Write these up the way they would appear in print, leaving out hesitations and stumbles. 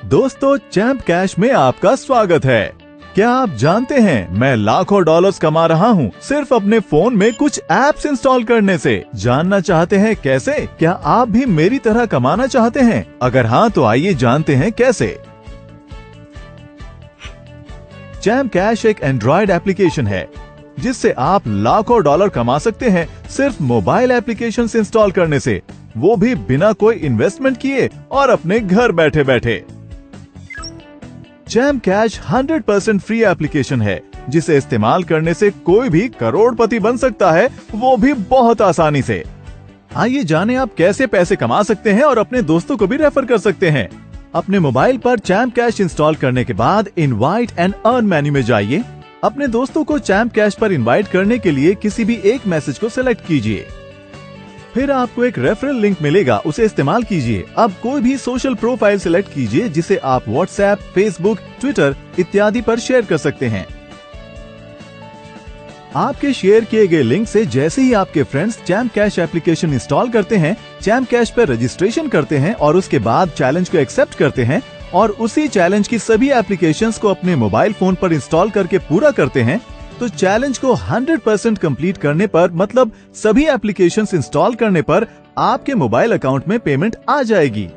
दोस्तों, champ cash में आपका स्वागत है। क्या आप जानते हैं मैं लाखों डॉलर्स कमा रहा हूँ सिर्फ अपने फोन में कुछ एप्स इंस्टॉल करने से। जानना चाहते हैं कैसे? क्या आप भी मेरी तरह कमाना चाहते हैं? अगर हाँ तो आइए जानते हैं कैसे। चैंप कैश एक एंड्रॉइड एप्लीकेशन है जिससे आप लाखों डॉलर कमा सकते हैं सिर्फ मोबाइल एप्लीकेशन इंस्टॉल करने से, वो भी बिना कोई इन्वेस्टमेंट किए और अपने घर बैठे बैठे। चैंप कैश 100% फ्री एप्लीकेशन है जिसे इस्तेमाल करने से कोई भी करोड़पति बन सकता है, वो भी बहुत आसानी से। आइए जानें आप कैसे पैसे कमा सकते हैं और अपने दोस्तों को भी रेफर कर सकते हैं। अपने मोबाइल पर चैंप कैश इंस्टॉल करने के बाद इनवाइट एंड अर्न मेन्यू में जाइए। अपने दोस्तों को चैंप कैश पर इनवाइट करने के लिए किसी भी एक मैसेज को सिलेक्ट कीजिए। फिर आपको एक रेफरल लिंक मिलेगा, उसे इस्तेमाल कीजिए। अब कोई भी सोशल प्रोफाइल सिलेक्ट कीजिए जिसे आप व्हाट्सएप, फेसबुक, ट्विटर इत्यादि पर शेयर कर सकते हैं। आपके शेयर किए गए लिंक से जैसे ही आपके friends champ cash application install करते हैं, चैंप कैश पर रजिस्ट्रेशन करते हैं और उसके बाद चैलेंज को एक्सेप्ट करते हैं और उसी चैलेंज की सभी एप्लीकेशंस को अपने मोबाइल फोन पर इंस्टॉल करके पूरा करते हैं, तो चैलेंज को 100% कंप्लीट करने पर, मतलब सभी एप्लीकेशंस इंस्टॉल करने पर आपके मोबाइल अकाउंट में पेमेंट आ जाएगी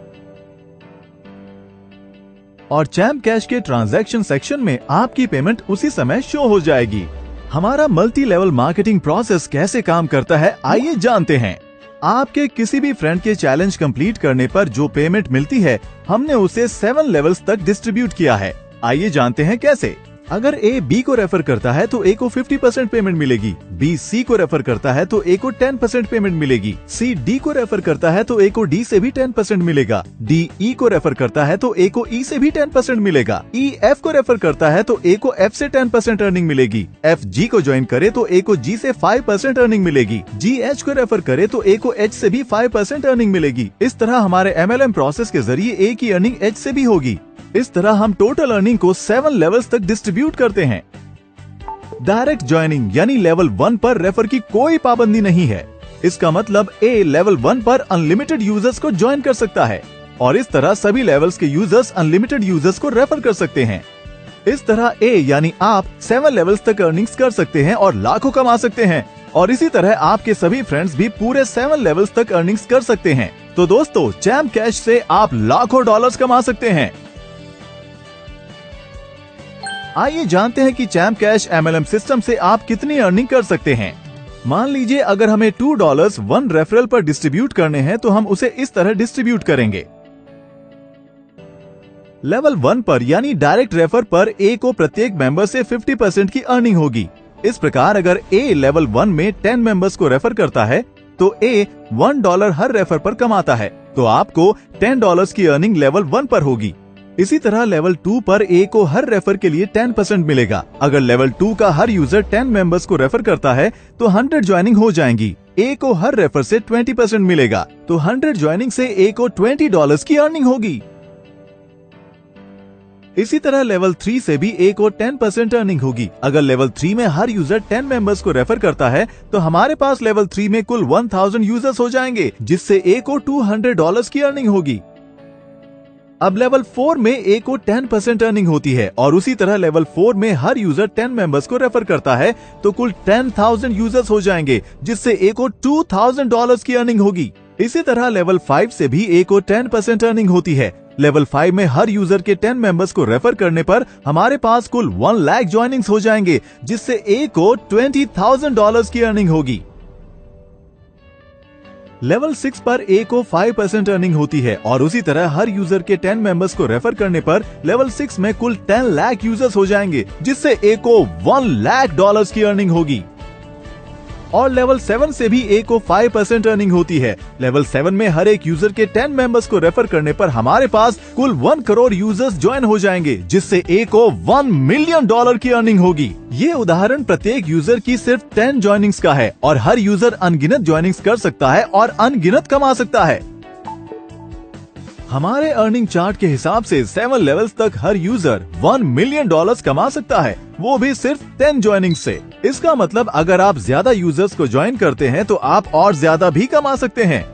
और चैंप कैश के ट्रांजैक्शन सेक्शन में आपकी पेमेंट उसी समय शो हो जाएगी। हमारा मल्टी लेवल मार्केटिंग प्रोसेस कैसे काम करता है, आइए जानते हैं। आपके किसी भी फ्रेंड के चैलेंज कंप्लीट करने पर जो पेमेंट मिलती है, हमने उसे 7 लेवल्स तक डिस्ट्रीब्यूट किया है। आइए जानते हैं कैसे। अगर ए बी को रेफर करता है तो ए को 50% पेमेंट मिलेगी, बी सी को रेफर करता है तो ए को 10% पेमेंट मिलेगी, सी डी को रेफर करता है तो ए को डी से भी 10% मिलेगा, डी ई को रेफर करता है तो ए को ई से भी 10% मिलेगा, ई एफ को रेफर करता है तो ए को एफ से 10% अर्निंग मिलेगी, एफ जी को ज्वाइन करे तो ए को जी से 5% अर्निंग मिलेगी, जी एच को रेफर करे तो ए को एच से भी 5% अर्निंग मिलेगी। इस तरह हमारे MLM प्रोसेस के जरिए ए की अर्निंग एच से भी होगी। इस तरह हम टोटल अर्निंग को 7 लेवल्स तक डिस्ट्रीब्यूट करते हैं। डायरेक्ट ज्वाइनिंग यानी लेवल 1 पर रेफर की कोई पाबंदी नहीं है। इसका मतलब ए लेवल 1 पर अनलिमिटेड यूजर्स को ज्वाइन कर सकता है और इस तरह सभी लेवल्स के यूजर्स अनलिमिटेड यूजर्स को रेफर कर सकते हैं। इस तरह ए यानी आप 7 लेवल्स तक अर्निंग्स कर सकते हैं और लाखों कमा सकते हैं और इसी तरह आपके सभी फ्रेंड्स भी पूरे 7 लेवल्स तक अर्निंग्स कर सकते हैं। तो दोस्तों, चैंप कैश से आप लाखों डॉलर्स कमा सकते हैं। आइए जानते हैं कि चैंप कैश MLM सिस्टम से आप कितनी अर्निंग कर सकते हैं। मान लीजिए अगर हमें $2 1 रेफरल पर डिस्ट्रीब्यूट करने हैं तो हम उसे इस तरह डिस्ट्रीब्यूट करेंगे। लेवल 1 पर यानी डायरेक्ट रेफर पर ए को प्रत्येक मेंबर से 50% की अर्निंग होगी। इस प्रकार अगर ए लेवल 1 में 10 मेंबर्स को रेफर करता है तो ए $1 हर रेफर पर कमाता है, तो आपको $10 की अर्निंग लेवल 1 पर होगी। इसी तरह लेवल 2 पर ए को हर रेफर के लिए 10% मिलेगा। अगर लेवल 2 का हर यूजर 10 मेंबर्स को रेफर करता है तो 100 ज्वाइनिंग हो जाएंगी। ए को हर रेफर से 20% मिलेगा, तो 100 ज्वाइनिंग से ए को $20 की अर्निंग होगी। इसी तरह लेवल 3 से भी ए को 10% अर्निंग होगी। अगर लेवल 3 में हर यूजर 10 मेंबर्स को रेफर करता है तो हमारे पास लेवल 3 में कुल 1000 यूजर्स हो जाएंगे, जिससे ए को $200 की अर्निंग होगी। अब लेवल 4 में ए को 10% अर्निंग होती है और उसी तरह लेवल 4 में हर यूजर 10 मेंबर्स को रेफर करता है तो कुल 10,000 यूजर्स हो जाएंगे, जिससे ए को $2,000 की अर्निंग होगी। इसी तरह लेवल 5 से भी ए को 10% अर्निंग होती है। लेवल 5 में हर यूजर के 10 मेंबर्स को रेफर करने पर हमारे पास कुल 1 लाख ज्वाइनिंग्स हो जाएंगे, जिससे ए को $20,000 की अर्निंग होगी। लेवल 6 पर ए को 5% अर्निंग होती है और उसी तरह हर यूजर के 10 मेंबर्स को रेफर करने पर लेवल 6 में कुल 10 लाख यूजर्स हो जाएंगे, जिससे ए को $1 लाख की अर्निंग होगी। और लेवल 7 से भी ए को 5% अर्निंग होती है। लेवल 7 में हर एक यूजर के 10 मेंबर्स को रेफर करने पर हमारे पास कुल 1 करोड़ यूजर्स ज्वाइन हो जाएंगे, जिससे ए को $1 मिलियन की अर्निंग होगी। ये उदाहरण प्रत्येक यूजर की सिर्फ 10 ज्वाइनिंग्स का है और हर यूजर अनगिनत ज्वाइनिंग्स कर सकता है और अनगिनत कमा सकता है। हमारे अर्निंग चार्ट के हिसाब से 7 लेवल्स तक हर यूजर $1 मिलियन कमा सकता है, वो भी सिर्फ 10 ज्वाइनिंग से। इसका मतलब अगर आप ज्यादा यूजर्स को ज्वाइन करते हैं तो आप और ज्यादा भी कमा सकते हैं।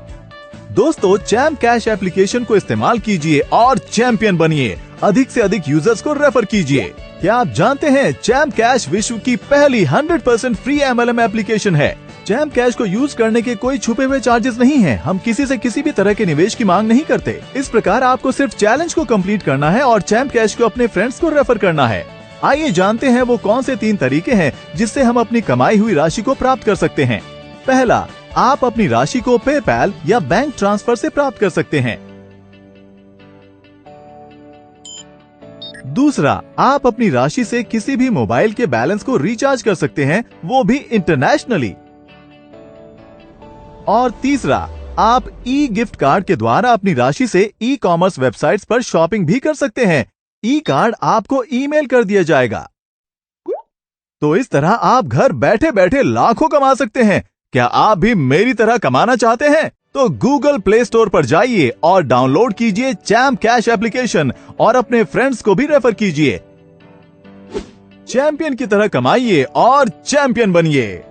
दोस्तों, चैंप कैश एप्लीकेशन को इस्तेमाल कीजिए और चैंपियन बनिए। अधिक से अधिक यूजर्स को रेफर कीजिए। क्या आप जानते हैं चैम्प कैश विश्व की पहली 100% फ्री MLM एप्लीकेशन है। चैम्प कैश को यूज करने के कोई छुपे हुए चार्जेस नहीं हैं। हम किसी से किसी भी तरह के निवेश की मांग नहीं करते। इस प्रकार आपको सिर्फ चैलेंज को कंप्लीट करना है और चैम्प कैश को अपने फ्रेंड्स को रेफर करना है। आइए जानते हैं वो कौन से 3 तरीके हैं जिससे हम अपनी कमाई हुई राशि को प्राप्त कर सकते हैं। पहला, आप अपनी राशि को पेपैल या बैंक ट्रांसफर से प्राप्त कर सकते हैं। दूसरा, आप अपनी राशि से किसी भी मोबाइल के बैलेंस को रिचार्ज कर सकते हैं, वो भी इंटरनेशनली। और तीसरा, आप ई गिफ्ट कार्ड के द्वारा अपनी राशि से ई-कॉमर्स वेबसाइट्स पर शॉपिंग भी कर सकते हैं। ई कार्ड आपको ईमेल कर दिया जाएगा। तो इस तरह आप घर बैठे बैठे लाखों कमा सकते हैं। क्या आप भी मेरी तरह कमाना चाहते हैं? तो गूगल प्ले स्टोर पर जाइए और डाउनलोड कीजिए चैम्प कैश एप्लीकेशन और अपने फ्रेंड्स को भी रेफर कीजिए। चैंपियन की तरह कमाइए और चैंपियन बनिए।